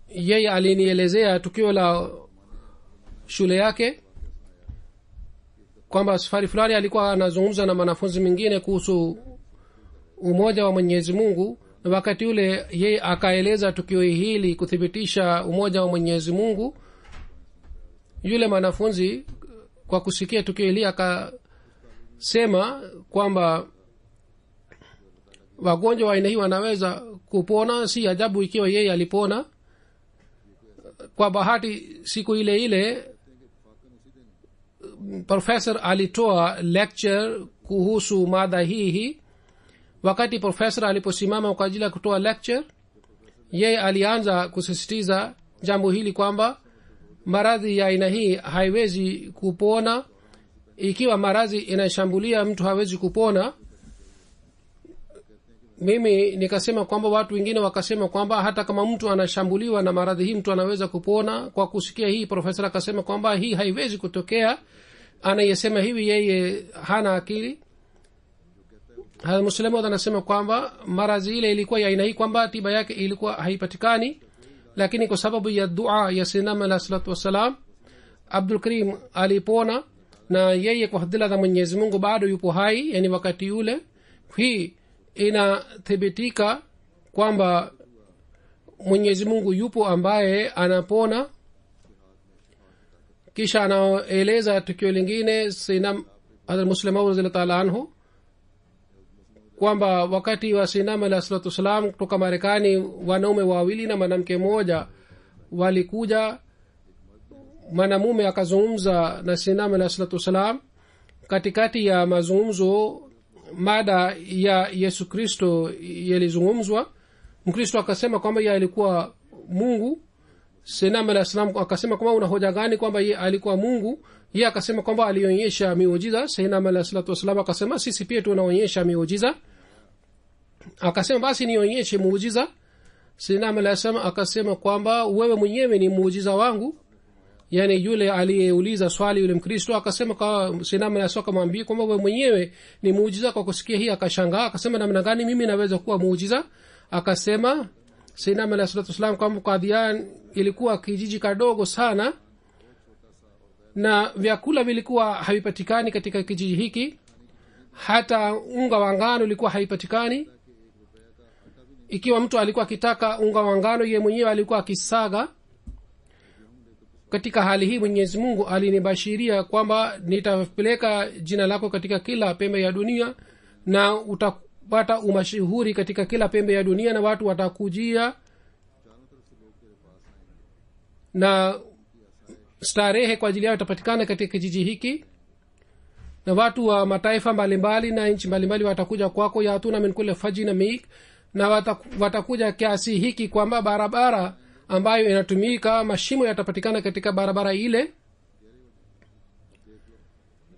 Speaker 2: yeye alinielezea tukio la shule yake kwamba safari fulani alikuwa anazungumza na wanafunzi wengine kuhusu umoja wa Mwenyezi Mungu, na wakati ule yeye akaeleza tukio hili kuthibitisha umoja wa Mwenyezi Mungu. Yule mwanafunzi kwa kusikia tukio hili akasema kwamba wagonjwa wa aina hii wanaweza kupona, si ajabu ikiwa yeye alipona. Kwa bahati siku ile ile professor alitoa lecture kuhusu mada hii. Wakati profesa aliposimama kwa ajili ya kutoa lecture, yeye alianza kusisitiza jambo hili kwamba maradhi ya aina hii haiwezi kupona. Ikiwa maradhi inashambulia mtu hawezi kupona, mimi nikasema kwamba watu wengine wakasema kwamba hata kama mtu anashambuliwa na maradhi hii mtu anaweza kupona. Kwa kusikia hii, profesa akasema kwamba hii haiwezi kutokea, anayesema hivi yeye hana akili. Muslimu anasema kwamba maradhi ile ilikuwa ya aina hii kwamba tiba yake ilikuwa haipatikani, lakini kwa sababu ya dua ya Sayyidina alayhi salatu wasalam Abdul Karim alipona, na yeye kwa fadhila za Mwenyezi Mungu bado yupo hai. Yani wakati ule hii inathibitika kwamba Mwenyezi Mungu yupo ambaye anapona. Kisha anaeleza tukio lingine Sayyidina Muslim radhiyallahu ta'ala anhu kwamba wakati wa Sayyidina alayhi salatu wasalam kutoka Marekani wanaume wawili na mwanamke mmoja walikuja. Mwanamume akazungumza na Sayyidina alayhi salatu wasalam. Katikati ya mazungumzo mada ya Yesu Kristo yalizungumzwa. Mkristo akasema kwamba yeye alikuwa Mungu. Sayyidina alayhi salam akasema kwamba una hoja gani kwamba yeye alikuwa Mungu? Yeye akasema kwamba alionyesha miujiza. Sayyidina alayhi salatu wasalam akasema sisi pia tunaonyesha miujiza. Akasema basi nionyeshe muujiza. Sayyidina alayhi salam akasema kwamba wewe mwenyewe ni muujiza wangu. Yani yule aliyeuliza swali yule Mkristo akasema kwa Sayyidina alayhi salam akamwambia kwamba wewe mwenyewe ni muujiza. Kwa kusikia hii akashangaa, akasema namna gani mimi naweza kuwa muujiza? Akasema Sayyidina alayhi wasallam kwamba Qadian ilikuwa kijiji kadogo sana na vyakula vilikuwa havipatikani katika kijiji hiki, hata unga wa ngano ulikuwa haipatikani. Ikiwa mtu alikuwa akitaka unga wa ngano, yeye mwenyewe alikuwa akisaga. Katika hali hii Mwenyezi Mungu alinibashiria kwamba nitapeleka jina lako katika kila pembe ya dunia na utapata umashuhuri katika kila pembe ya dunia, na watu watakujia na starehe kwa ajili yao itapatikana katika kijiji hiki, na watu wa mataifa mbalimbali na nchi mbalimbali watakuja kwako. yatuna min kulli fajin amik, na watakuja kiasi hiki kwamba barabara ambayo inatumika mashimo yatapatikana katika barabara ile.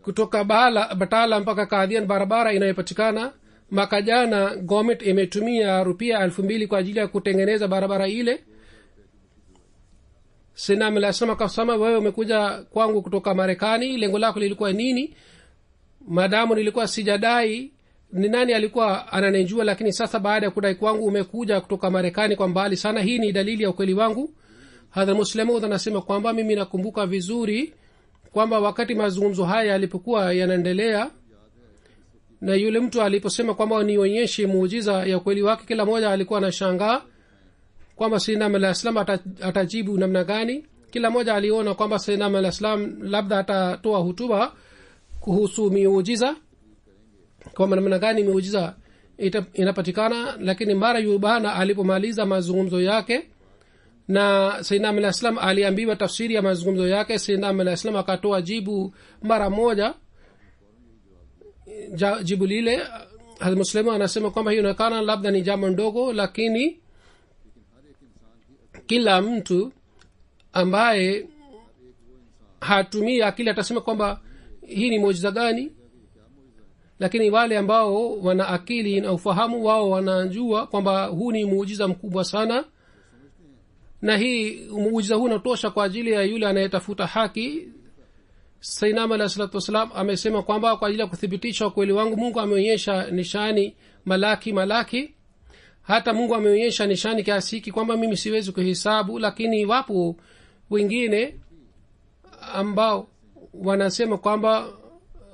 Speaker 2: Kutoka Batala mpaka Qadian barabara inayopatikana. Mwaka jana government imetumia rupia 2,000 kwa ajili ya kutengeneza barabara ile. Sayyidina mlasema kasema wewe umekuja kwangu kutoka Marekani, lengo lako lilikuwa nini? Madamu nilikuwa sijadai ni nani alikuwa ananijua, lakini sasa baada ya kudai kwangu umekuja kutoka Marekani kwa mbali sana, hii ni dalili ya ukweli wangu. Hadha Muslimu anasema kwamba mimi nakumbuka vizuri kwamba wakati mazungumzo haya yalipokuwa yanaendelea na yule mtu aliposema kwamba nionyeshe muujiza ya ukweli wake, kila mmoja alikuwa anashangaa kwamba Sayyidina al-Islam atajibu namna gani. Kila mmoja aliona kwamba Sayyidina al-Islam labda atatoa hutuba kuhusu miujiza, kwamba namna gani miujiza inapatikana. Lakini mara yubana alipomaliza mazungumzo yake na Sayyidina al-Islam aliambiwa tafsiri ya mazungumzo yake, Sayyidina al-Islam akatoa jibu mara moja. Jibu lile Muslimu anasema kwamba hiyo inaonekana labda ni jambo ndogo, lakini kila mtu ambaye hatumii akili atasema kwamba hii ni muujiza gani. Lakini wale ambao wana akili na ufahamu, wao wanajua kwamba huu ni muujiza mkubwa sana, na hii muujiza huu unatosha kwa ajili ya yule anayetafuta haki. Sayyidina alayhi salatu wasalam amesema kwamba kwa ajili ya kuthibitisha ukweli wangu Mungu ameonyesha nishani malaki. Hata Mungu ameonyesha nishani kiasi hiki kwamba mimi siwezi kuhesabu. Lakini wapo wengine ambao wanasema kwamba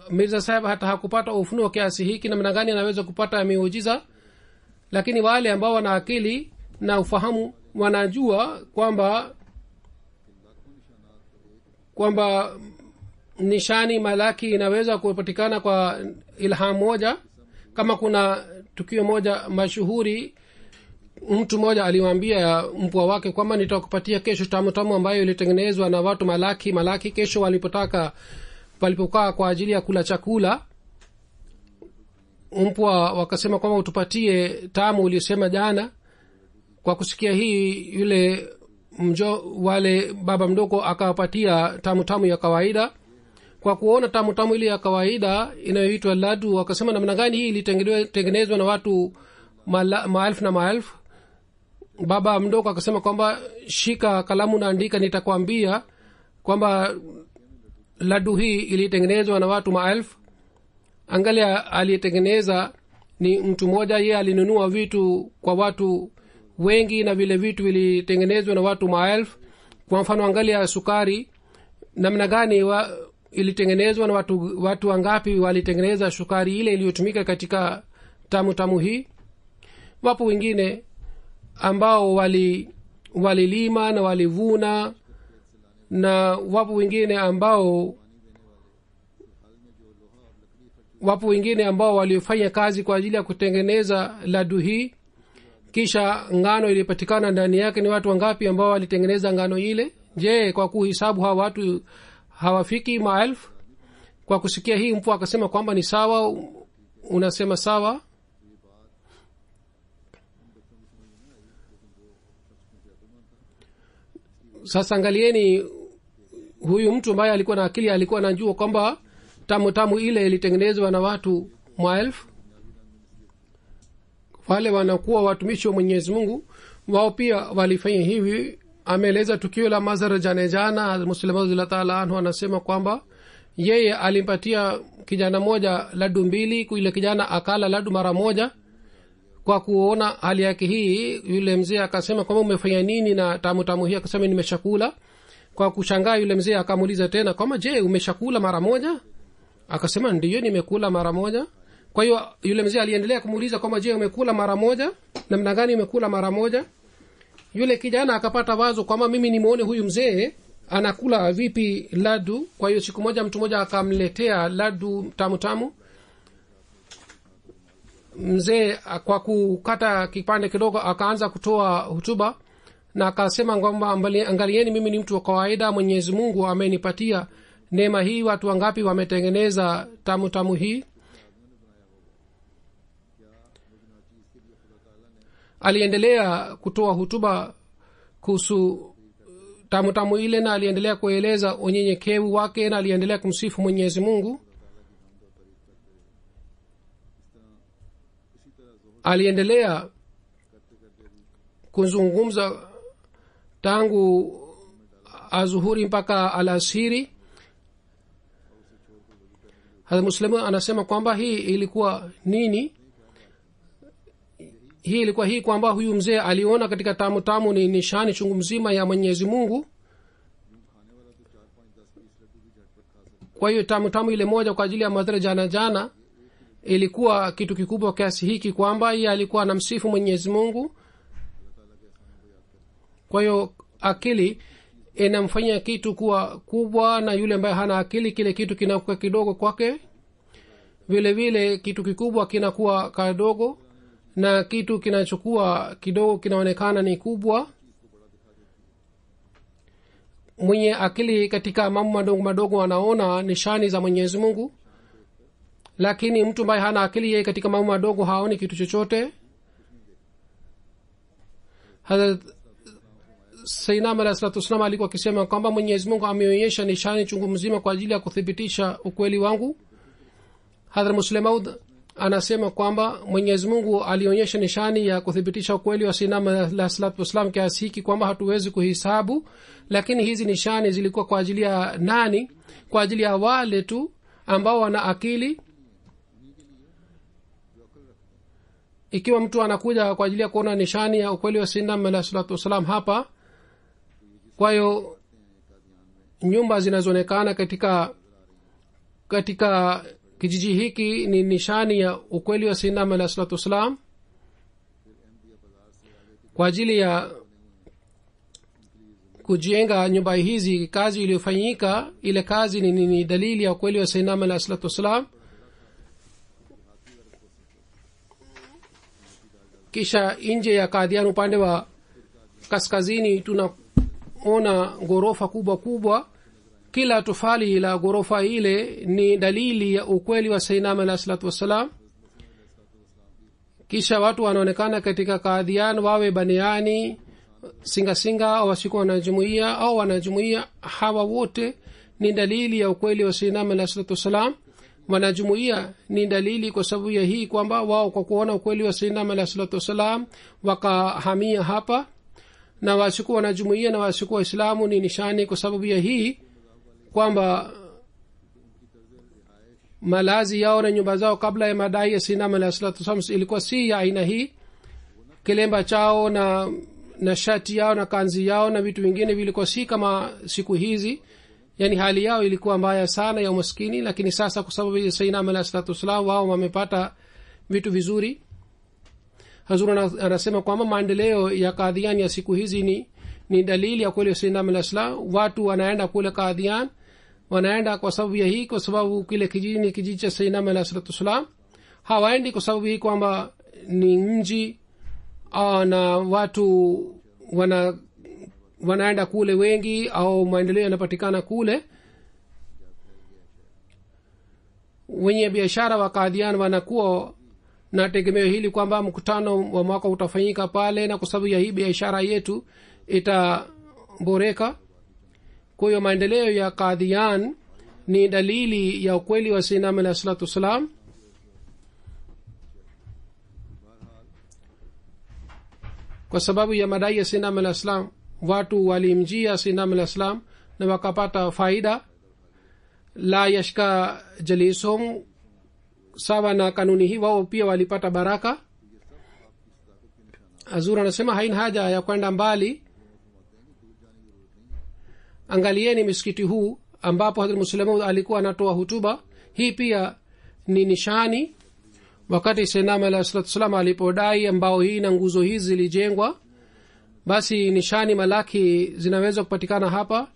Speaker 2: Mirza Sahib hata hakupata ufunuo kiasi hiki, namna gani anaweza kupata miujiza? Lakini wale ambao wana akili na ufahamu wanajua kwamba nishani malaki inaweza kupatikana kwa ilham moja. Kama kuna tukio moja mashuhuri, mtu mmoja aliwaambia mpwa wake kwamba nitakupatia kesho tamu ambayo ilitengenezwa na watu malaki. Kesho walipokaa kwa ajili ya kula chakula, mpwa wakasema kwamba utupatie tamu uliyosema jana. Kwa kusikia hii yule wale baba mdogo akawapatia tamu ya kawaida. Kwa kuona tamu ile ya kawaida inayoitwa ladu, wakasema namna gani hii ilitengenezwa na watu maelfu na maelfu. Baba mdogo akasema kwamba shika kalamu na andika, nitakwambia kwamba ladu hii ilitengenezwa na watu maelfu. Angalia, aliyetengeneza ni mtu mmoja, yeye alinunua vitu kwa watu wengi na vile vitu vilitengenezwa na watu maelfu. Kwa mfano, angalia sukari namna gani ilitengenezwa na watu wangapi walitengeneza sukari ile iliyotumika katika tamu hii. Wapo wengine ambao walilima na walivuna, na wapo wengine ambao walifanya kazi kwa ajili ya kutengeneza ladu hii. Kisha ngano ilipatikana ndani yake, ni watu wangapi ambao walitengeneza ngano ile? Je, kwa kuhesabu hawa watu hawafiki maelfu? Kwa kusikia hii mpwa akasema kwamba ni sawa, unasema sawa. Sasa angalieni, huyu mtu ambaye alikuwa na akili alikuwa anajua kwamba tamu ile ilitengenezwa na watu maelfu. Wale wanakuwa watumishi wa Mwenyezi Mungu, wao pia walifanya hivi. Ameeleza tukio la Mazhar jana. Muslim radhiyallahu ta'ala anhu anasema kwamba yeye alimpatia kijana moja ladu 2. Yule kijana akala ladu mara moja. Kwa kuona hali yake hii, yule mzee akasema kwamba umefanya nini na tamu hii? Akasema nimeshakula. Kwa kushangaa, yule mzee akamuuliza tena kwamba je, umeshakula mara moja? Akasema ndiyo, nimekula mara moja. Kwa hiyo yule mzee aliendelea kumuuliza kwamba je, umekula mara moja? Namna gani umekula mara moja? Yule kijana akapata wazo kwamba mimi nimuone huyu mzee anakula vipi ladu. Kwa hiyo siku moja mtu mmoja akamletea ladu tamu. Mzee kwa kukata kipande kidogo akaanza kutoa hutuba na akasema kwamba angalieni, mimi ni mtu wa kawaida, Mwenyezi Mungu amenipatia neema hii, watu wangapi wametengeneza tamu hii. Aliendelea kutoa hutuba kuhusu tamu ile, na aliendelea kueleza unyenyekevu wake, na aliendelea kumsifu Mwenyezi Mungu. Aliendelea kuzungumza tangu azuhuri mpaka alasiri. Hadhrat Muslim anasema kwamba hii ilikuwa nini? Hii ilikuwa kwamba huyu mzee aliona katika tamu ni nishani chungu mzima ya Mwenyezi Mungu. Kwa hiyo tamu ile moja kwa ajili ya Mazhar jana ilikuwa kitu kikubwa kiasi hiki kwamba yeye alikuwa anamsifu Mwenyezi Mungu. Kwa hiyo akili inamfanya kitu kuwa kubwa, na yule ambaye hana akili kile kitu kinakuwa kidogo kwake. Vile vile kitu kikubwa kinakuwa kadogo, na kitu kinachokuwa kidogo kinaonekana ni kubwa. Mwenye akili katika mambo madogo anaona nishani za Mwenyezi Mungu, lakini mtu ambaye hana akili, yeye katika mambo madogo haoni kitu chochote. Hazrat Sayyidina alayhi salatu wasallam alikuwa akisema kwamba Mwenyezi Mungu ameonyesha nishani chungu mzima kwa ajili ya kuthibitisha ukweli wangu. Hazrat Muslim Maud anasema kwamba Mwenyezi Mungu alionyesha nishani ya kuthibitisha ukweli wa Sayyidina alayhi salatu wasallam kiasi hiki kwamba hatuwezi kuhesabu. Lakini hizi nishani zilikuwa kwa ajili ya nani? Kwa ajili ya wale tu ambao wana akili. Ikiwa mtu anakuja kwa ajili ya kuona nishani ya ukweli wa Sayyidina alayhi salatu wasallam hapa, kwa hiyo nyumba zinazoonekana katika kijiji hiki ni nishani ya ukweli wa Sayyidina alayhi salatu wasallam. Kwa ajili ya kujenga nyumba hizi, kazi iliyofanyika, ile kazi ni dalili ya ukweli wa Sayyidina alayhi salatu wasallam. Kisha nje ya Kadian upande wa kaskazini tunaona ghorofa kubwa. Kila tofali la ghorofa ile ni dalili ya ukweli wa Sayyidina alayhi salatu wasallam. kisha watu wanaonekana katika kadhian wawe baniani singasinga au wasikuwa wanajumuia au wanajumuia, hawa wote ni dalili ya ukweli wa sayyidina alayhi salatu wassalam. Wanajumuia ni dalili kwa sababu ya hii kwamba wao kwa kuona ukweli wa sayyidina alayhi salatu wassalam wakahamia hapa, na wasikuwa wanajumuia na wasikuwa waislamu ni nishani kwa sababu ya hii kwamba malazi yao na nyumba zao kabla ya madai ya sayyidina alayhi salatu wassalam ilikuwa si ya aina hii. Kilemba chao na shati yao na kanzi yao na vitu vingine vilikuwa si kama siku hizi, yani hali yao ilikuwa mbaya sana ya umaskini. Lakini sasa kwa sababu ya sayyidina alayhi salatu wassalam wao wamepata vitu vizuri. Hazur anasema kwamba maendeleo ya Qadian ya siku hizi ni dalili ya kweli sayyidina alayhi salam. Watu wanaenda kule Qadian, wanaenda kwa sababu ya hii, kwa sababu kile kijiji ni kijiji cha sayyidina alayhi salatu wassalam. Hawaendi kwa sababu hii kwamba ni mji na watu wanaenda kule wengi au maendeleo yanapatikana kule. Wenye biashara wa Qadian wanakuwa na tegemeo hili kwamba mkutano wa mwaka utafanyika pale, na kwa sababu ya hii biashara yetu itaboreka. Kwa hiyo maendeleo ya Qadian ni dalili ya ukweli wa sayyidina alayhi salatu wassalam. Kwa sababu ya madai ya sayyidina alayhi salam watu walimjia sayyidina alayhi salam na wakapata faida. La yashka jalisum, sawa na kanuni hii wao pia walipata baraka. Azura anasema haina haja ya kwenda mbali, angalieni misikiti huu ambapo Hazrat Muslimu alikuwa anatoa hutuba. Hii pia ni nishani. Wakati sayyidina alayhi salatu wasallam alipodai ambao hii na nguzo hizi zilijengwa, basi nishani malaki zinaweza kupatikana hapa.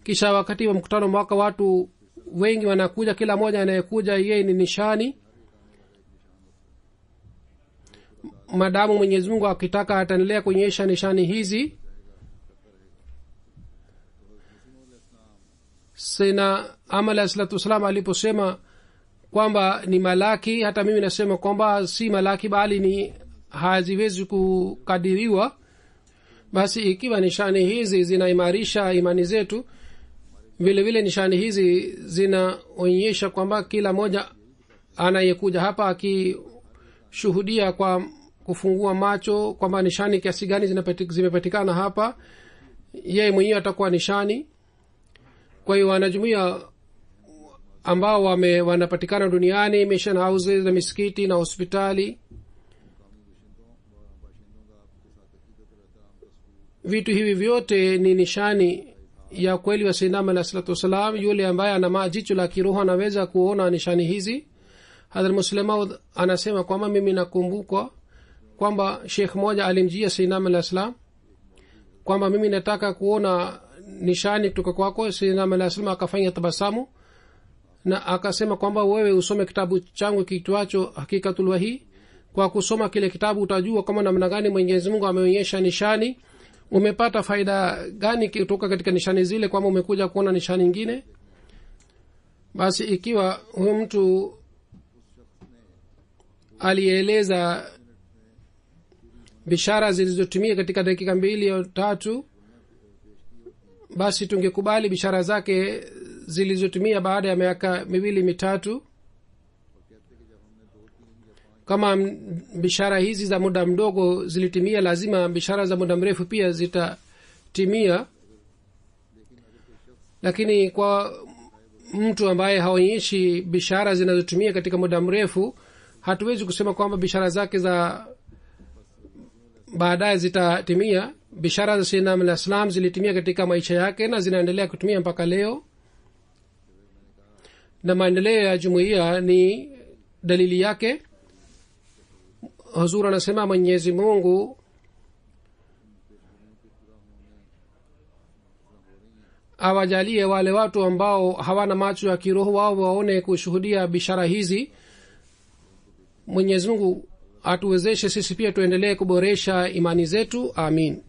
Speaker 2: Kisha wakati wa mkutano mwaka watu wengi wanakuja, kila mmoja anayekuja yeye ni nishani. Madamu Mwenyezi Mungu akitaka ataendelea kuonyesha nishani hizi. Sayyidina alayhi salatu wasallam aliposema kwamba ni malaki, hata mimi nasema kwamba si malaki bali ni haziwezi kukadiriwa. Basi ikiwa nishani hizi zinaimarisha imani zetu, vile vile nishani hizi zinaonyesha kwamba kila moja anayekuja hapa akishuhudia kwa kufungua macho kwamba nishani kiasi gani zimepatikana hapa, yeye mwenyewe atakuwa nishani. Kwa hiyo wanajumuia ambao wanapatikana duniani, mission houses na misikiti na hospitali, vitu hivi vyote ni nishani ya kweli wa sayyidina alayhi salatu wasalam. Yule ambaye ana majicho la kiroho anaweza kuona nishani hizi. Hazrat Muslim anasema kwamba mimi nakumbuka kwamba sheikh moja alimjia sayyidina alayhi salam kwamba mimi nataka kuona nishani kutoka kwako. Sayyidina alayhi salam akafanya tabasamu na akasema kwamba wewe usome kitabu changu kiitwacho Hakikatul Wahi. Kwa kusoma kile kitabu utajua kama namna gani Mwenyezi Mungu ameonyesha nishani. Umepata faida gani kutoka katika nishani zile, kwamba umekuja kuona nishani nyingine. Basi ikiwa huyu mtu alieleza bishara zilizotimia katika dakika 2 au 3, basi tungekubali bishara zake zilizotimia baada ya miaka 2-3. Kama bishara hizi za muda mdogo zilitimia, lazima bishara za muda mrefu pia zitatimia. Lakini kwa mtu ambaye haonyeshi bishara zinazotumia katika muda mrefu, hatuwezi kusema kwamba bishara zake za baadaye zitatimia. Bishara za sayyidina alayhi salam zilitimia katika maisha yake na zinaendelea kutumia mpaka leo, na maendeleo ya jumuiya ni dalili yake. Hazur anasema Mwenyezi Mungu awajalie wale watu ambao hawana macho ya kiroho wao waone kushuhudia bishara hizi. Mwenyezi Mungu atuwezeshe sisi pia tuendelee kuboresha imani zetu. Amin.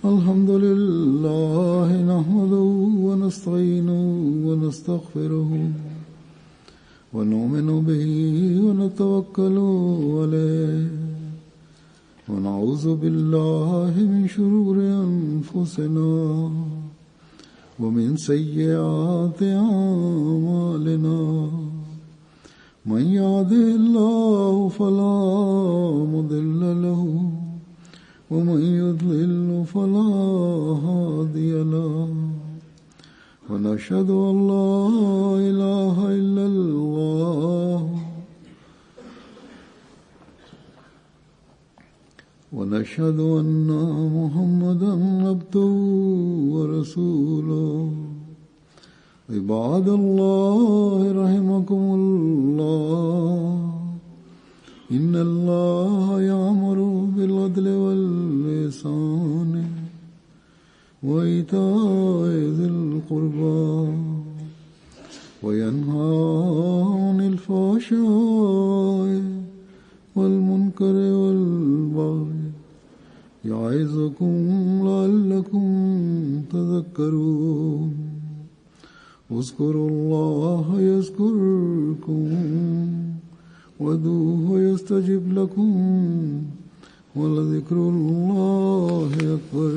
Speaker 1: الحمد لله نحمده ونستعينه ونستغفره ونؤمن به ونتوكل عليه ونعوذ بالله من شرور أنفسنا ومن سيئات أعمالنا من يهده الله فلا مضل له ومن يضلل فلا هادي له ونشهد أن لا إله إلا الله ونشهد أن محمدا عبده ورسوله عباد الله رحمكم الله إن الله يأمر بالعدل والإحسان وإيتاء ذي القربى وينهى عن الفحشاء والمنكر والبغي يعظكم لعلكم تذكرون اذكروا الله يذكركم وادعوه يستجب لكم ولذكر الله أكبر